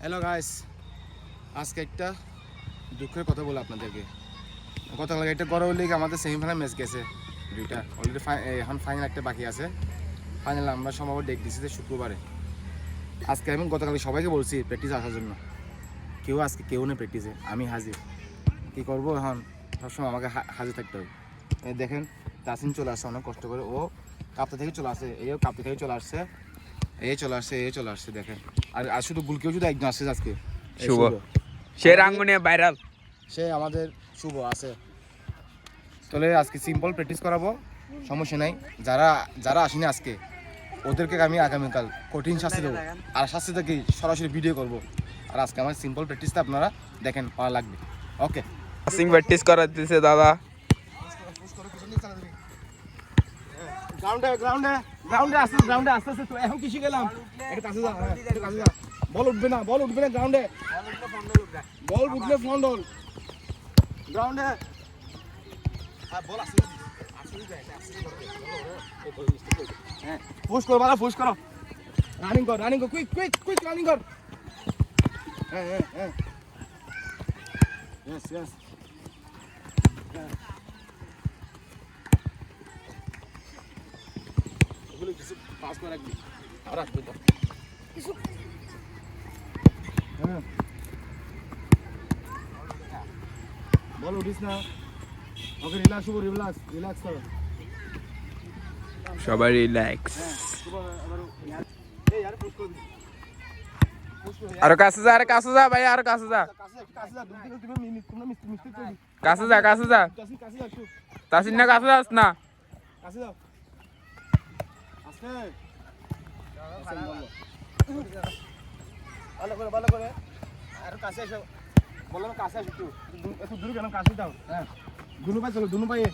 Hello guys, আজকে একটা দুঃখের কথা বলে আপনাদেরকে। গতকাল একটা গড় লিগ আমাদের সেমিফাইনাল ম্যাচ গেছে দুইটা, অলরেডি এখন ফাইনাল একটা বাকি আছে। ফাইনাল আমরা সম্ভবত ডেট দিচ্ছি শুক্রবারে। আজকে আমি গতকাল সবাইকে বলছি প্র্যাকটিস আসার জন্য, কেউ নেই প্র্যাকটিসে। আমি হাজির, কী করবো এখন? সবসময় আমাকে হাজির থাকতে হবে। দেখেন তাসিন চলে আসছে অনেক কষ্ট করে, ও কাপ্তা থেকে চলে আসছে, কাপ্তা থেকে চলে আসছে, চলে আসছে দেখেন। আর শুধু গুলকেও শুধু একজন আসছে আজকে, শুভ। সে রাঙ্গুনিয়া ভাইরাল, সে আমাদের শুভ আছে। তাহলে আজকে সিম্পল প্র্যাকটিস করাবো, সমস্যা নাই। যারা আসেনি আজকে ওদেরকে আমি আগামীকাল কঠিন শাস্তি দেবো, আর শাস্তি থেকে সরাসরি ভিডিও করব। আর আজকে আমার সিম্পল প্র্যাকটিসটা আপনারা দেখেন, ভালো লাগবে। ওকে, সিং প্র্যাকটিস করাতেছে দাদা। গ্রাউন্ডে আস্তে তো এখন কিছু গেলাম, একটু কাছে যা, একটু কাছে যা। বল উঠবে না গ্রাউন্ডে, বল উঠলে ফ্রন্ট হোল গ্রাউন্ডে। বল আসলে হ্যাঁ, পুশ করো, রানিং কর, কুইক রানিং কর। হ্যাঁ ইয়েস ওগুলো কিছু পাস করে রাখবি, আর আসবে তো কিছু। হ্যাঁ, বল উঠিস না। ওকে, রিল্যাক্স করো। সবাই রিল্যাক্স। আর কাছে যা ভাই, আর কাছে যা। তাসিন না, কাছে যাস না। ভালো করে আর কাছে এসো, বললাম কাছে এসো, একটু দূরে গেলাম, কাছে যাও। হ্যাঁ, দুনু পায়ে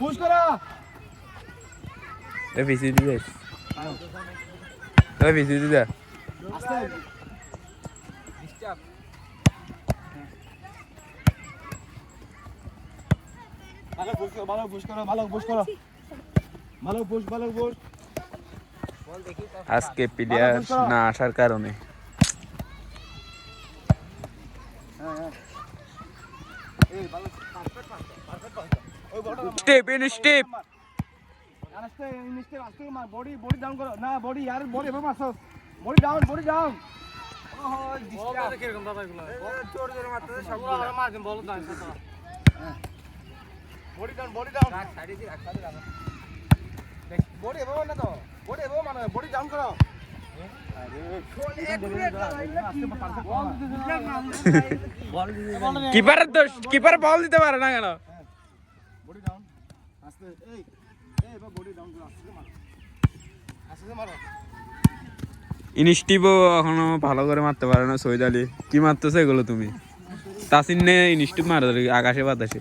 পুশ করো। ভিসি দিদা আস্তে ভালো পুশ করো। আজকে প্লেয়ার না আসার কারণে স্টেপ বডি ডাউন করো না, বডি এভাবে মারছো, বডি ডাউন। বডি ডাউন করো। কিপারের দোষ, কিপার বল দিতে পারে না কেন? বডি ডাউন আস্তে, এবার বডি ডাউন করো, আস্তে মারো। ইনিস্টিভও এখনো ভালো করে মারতে পারে না। সৈয়দ আলী কি মারতেছে এগুলো তুমি? তাসিন নে ইনিস্টিভ মারে আকাশে বাতাসে।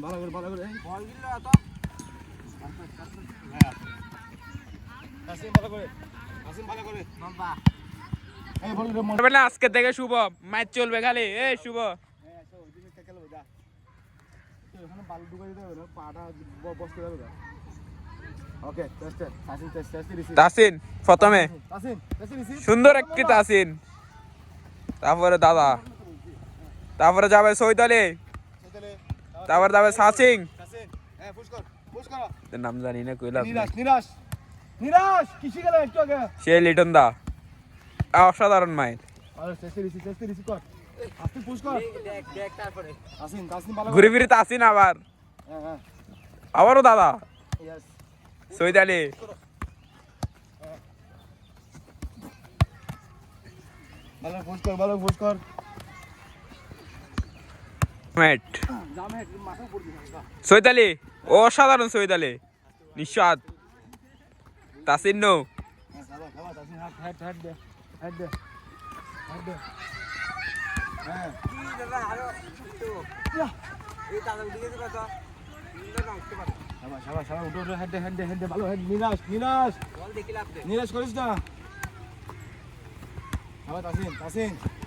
ভালো করে বল দিল তো। ভালো করে বাবা। আজকে থেকে শুভ ম্যাচ চলবে খালি। শুভ তাসিন প্রথমে সুন্দর একটি তাসিন, তারপরে দাদা, তারপরে যাবে সৈয়দ আলী, তারপরে যাবে সাসিং। নাম জানি না, কইলাম সে লিটন দা। অসাধারণ মাইল, ঘুরে ফিরে তাসিন, আবারও দাদা সৈয়দ আলী। সৈয়দ আলী অসাধারণ, সৈয়দ আলী নিঃস্বাদ। তাসিন নো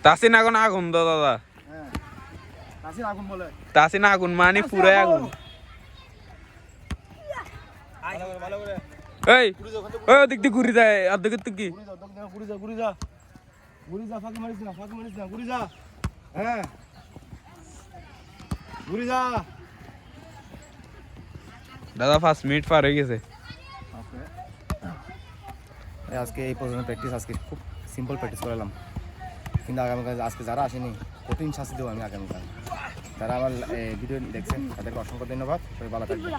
তাসিন আগুন, আগুন তো দাদা। তাসিন আগুন মানে পুরাই আগুন। এই ওই দিক দিয়ে ঘুরে যায়, অর্ধেকের তো কি ঘুরে যা ঘুরি যা, ফাঁকি মারিস না, ঘুরি যা। হ্যাঁ, ঘুরি যা। দাদা 5 মিনিট পার হয়ে গেছে। আজকে এই পর্যন্ত প্র্যাকটিস, আজকে খুব সিম্পল প্র্যাকটিস করলাম, কিন্তু আগামীকাল আজকে যারা আসেনি কঠিন শাস্তি দেবো আমি আগামীকাল। যারা আমার ভিডিও দেখছেন তাদেরকে অসংখ্য ধন্যবাদ, সবাই ভালো থাকবেন।